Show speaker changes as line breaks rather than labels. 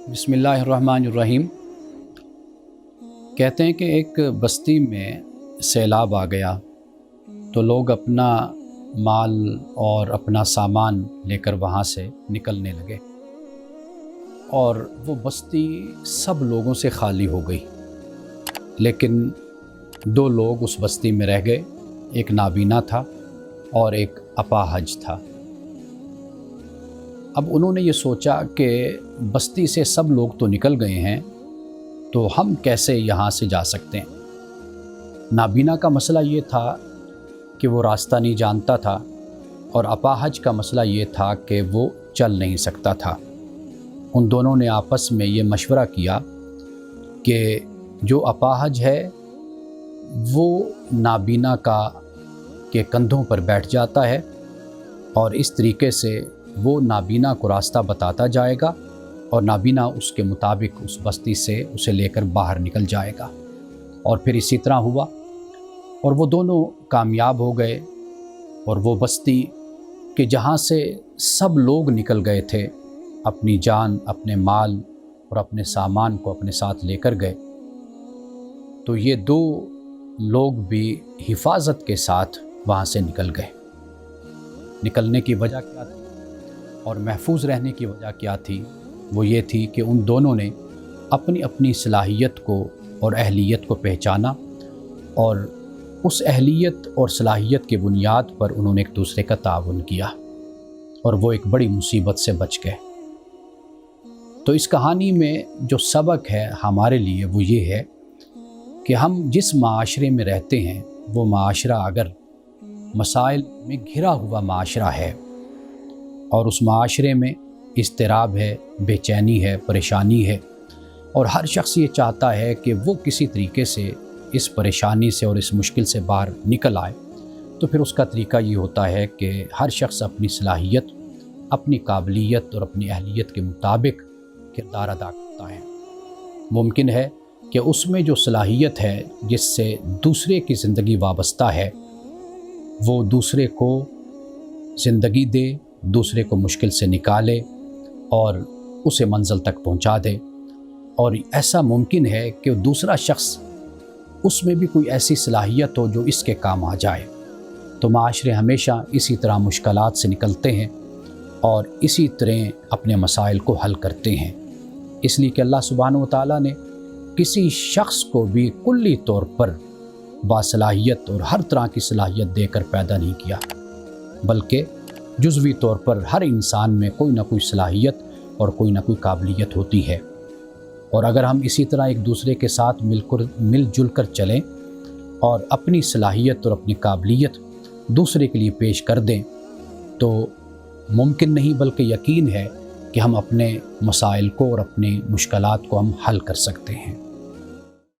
बिस्मिल्लाहिर्रहमानिर्रहीम। कहते हैं कि एक बस्ती में सैलाब आ गया तो लोग अपना माल और अपना सामान लेकर वहाँ से निकलने लगे और वो बस्ती सब लोगों से खाली हो गई। लेकिन दो लोग उस बस्ती में रह गए, एक नाबीना था और एक अपाहज था। अब उन्होंने ये सोचा कि बस्ती से सब लोग तो निकल गए हैं, तो हम कैसे यहाँ से जा सकते हैं। नाबीना का मसला ये था कि वो रास्ता नहीं जानता था और अपाहज का मसला ये था कि वो चल नहीं सकता था। उन दोनों ने आपस में ये मशवरा किया कि जो अपाहज है वो नाबीना के कंधों पर बैठ जाता है और इस तरीके से वो नाबीना को रास्ता बताता जाएगा और नाबीना उसके मुताबिक उस बस्ती से उसे लेकर बाहर निकल जाएगा। और फिर इसी तरह हुआ और वो दोनों कामयाब हो गए और वो बस्ती कि जहाँ से सब लोग निकल गए थे, अपनी जान, अपने माल और अपने सामान को अपने साथ लेकर गए, तो ये दो लोग भी हिफाजत के साथ वहाँ से निकल गए। निकलने की वजह क्या थी और महफूज रहने की वजह क्या थी? वो ये थी कि उन दोनों ने अपनी अपनी सलाहियत को और अहलियत को पहचाना और उस अहलियत और सलाहियत की बुनियाद पर उन्होंने एक दूसरे का ताउन किया और वो एक बड़ी मुसीबत से बच गए। तो इस कहानी में जो सबक है हमारे लिए वो ये है कि हम जिस माशरे में रहते हैं वो माशरा अगर मसाइल में घिरा हुआ माशरा है और उस माशरे में इज़्तिराब है, बेचैनी है, परेशानी है और हर शख्स ये चाहता है कि वो किसी तरीके से इस परेशानी से और इस मुश्किल से बाहर निकल आए, तो फिर उसका तरीका ये होता है कि हर शख्स अपनी सलाहियत, अपनी काबिलियत और अपनी अहलियत के मुताबिक किरदार अदा करता है। मुमकिन है कि उसमें जो सलाहियत है जिससे दूसरे की ज़िंदगी वाबस्ता है वो दूसरे को ज़िंदगी दे, दूसरे को मुश्किल से निकाले और उसे मंजिल तक पहुंचा दे। और ऐसा मुमकिन है कि दूसरा शख्स उसमें भी कोई ऐसी सलाहियत हो जो इसके काम आ जाए। तो माशरे हमेशा इसी तरह मुश्किलात से निकलते हैं और इसी तरह अपने मसाइल को हल करते हैं। इसलिए कि अल्लाह सुब्हानहू व तआला ने किसी शख्स को भी कुल्ली तौर पर बासलाहियत और हर तरह की सलाहियत देकर पैदा नहीं किया, बल्कि जुज़वी तौर पर हर इंसान में कोई ना कोई सलाहियत और कोई ना कोई काबिलियत होती है। और अगर हम इसी तरह एक दूसरे के साथ मिलजुल कर चलें और अपनी सलाहियत और अपनी काबिलियत दूसरे के लिए पेश कर दें, तो मुमकिन नहीं बल्कि यकीन है कि हम अपने मसाइल को और अपनी मुश्किलात को हम हल कर सकते हैं।